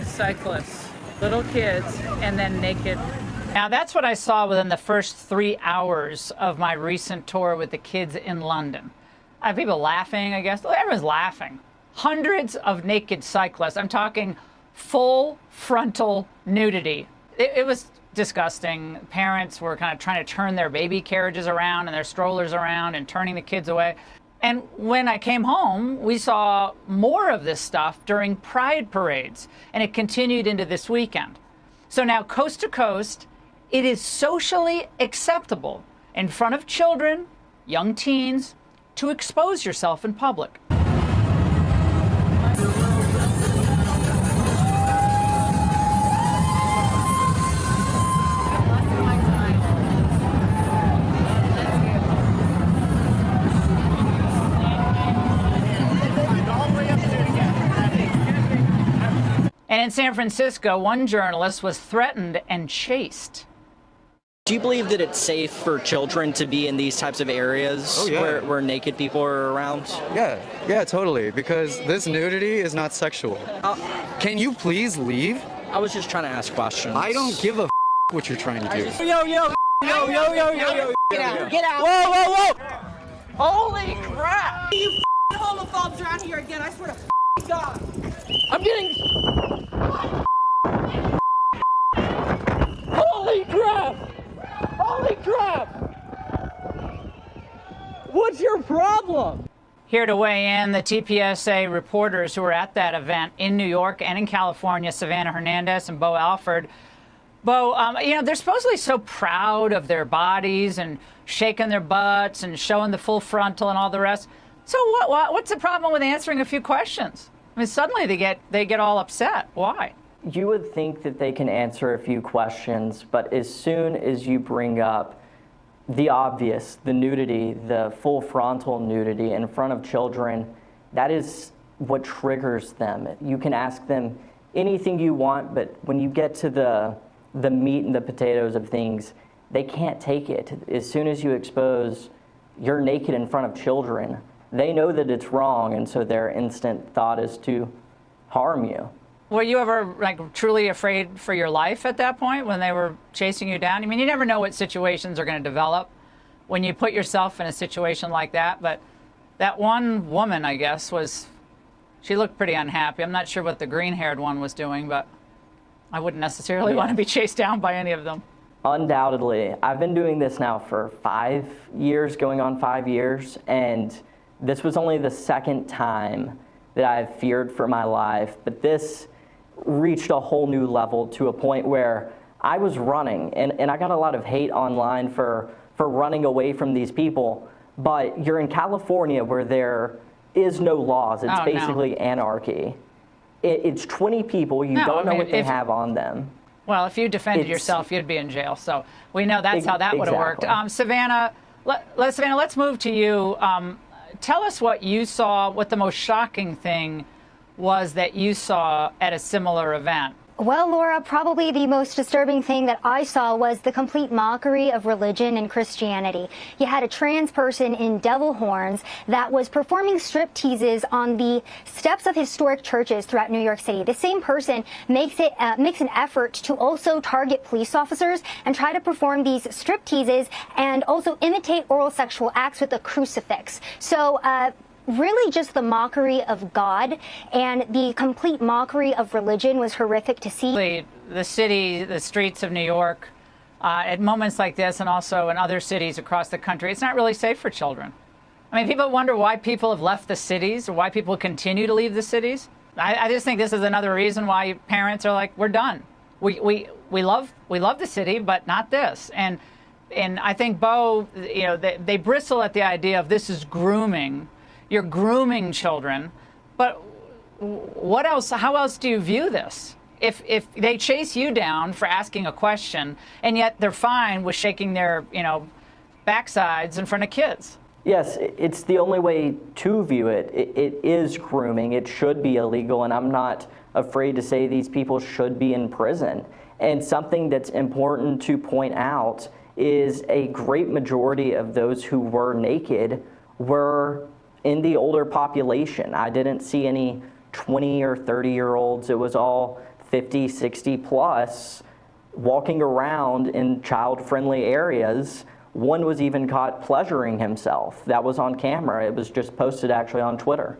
Cyclists, little kids, and then naked. Now that's what I saw within the first 3 hours of my recent tour with the kids in London. I have people laughing, I guess. Everyone's laughing. Hundreds of naked cyclists. I'm talking full frontal nudity. It was disgusting. Parents were kind of trying to turn their baby carriages around and their strollers around and turning the kids away. And when I came home, we saw more of this stuff during Pride parades, and it continued into this weekend. So now, coast to coast, it is socially acceptable in front of children, young teens, to expose yourself in public. And in San Francisco, one journalist was threatened and chased. Do you believe that it's safe for children to be in these types of areas where naked people are around? Yeah, totally. Because this nudity is not sexual. Can you please leave? I was just trying to ask questions. I don't give a what you're trying to do. Yo. Get out. Get out. Whoa. Holy crap. You homophobes around here again, I swear to God. I'm getting... Holy crap! Holy crap! What's your problem? Here to weigh in, the TPSA reporters who were at that event in New York and in California, Savannah Hernandez and Bo Alford. Bo, they're supposedly so proud of their bodies and shaking their butts and showing the full frontal and all the rest. So what's the problem with answering a few questions? I mean, suddenly they get all upset. Why? You would think that they can answer a few questions, but as soon as you bring up the obvious, the nudity, the full frontal nudity in front of children, that is what triggers them. You can ask them anything you want, but when you get to the meat and the potatoes of things, they can't take it. As soon as you expose you're naked in front of children, they know that it's wrong, and so their instant thought is to harm you. Were you ever truly afraid for your life at that point when they were chasing you down? I mean, you never know what situations are going to develop when you put yourself in a situation like that. But that one woman, I guess, she looked pretty unhappy. I'm not sure what the green-haired one was doing, but I wouldn't necessarily want to be chased down by any of them. Undoubtedly. I've been doing this now for 5 years, going on 5 years, and this was only the second time that I've feared for my life, but this reached a whole new level to a point where I was running, and I got a lot of hate online for running away from these people, but you're in California where there is no laws. It's basically anarchy. It's 20 people. You don't know what they have on them. Well, if you defended yourself, you'd be in jail. So we know that's how that would have worked. Savannah, let's move to you. Tell us what you saw, what the most shocking thing was that you saw at a similar event. Well, Laura, probably the most disturbing thing that I saw was the complete mockery of religion and Christianity. You had a trans person in devil horns that was performing strip teases on the steps of historic churches throughout New York City. The same person makes an effort to also target police officers and try to perform these strip teases and also imitate oral sexual acts with a crucifix. So, really just the mockery of God and the complete mockery of religion was horrific to see. The city, the streets of New York, at moments like this and also in other cities across the country, it's not really safe for children. I mean, people wonder why people have left the cities or why people continue to leave the cities. I just think this is another reason why parents are like, we're done. We love the city, but not this. And I think, Bo, they bristle at the idea of this is grooming. You're grooming children, but what else? How else do you view this? If they chase you down for asking a question, and yet they're fine with shaking their backsides in front of kids. Yes, it's the only way to view it. It is grooming. It should be illegal, and I'm not afraid to say these people should be in prison. And something that's important to point out is a great majority of those who were naked were in the older population. I didn't see any 20 or 30-year-olds. It was all 50, 60 plus walking around in child-friendly areas. One was even caught pleasuring himself. That was on camera. It was just posted actually on Twitter.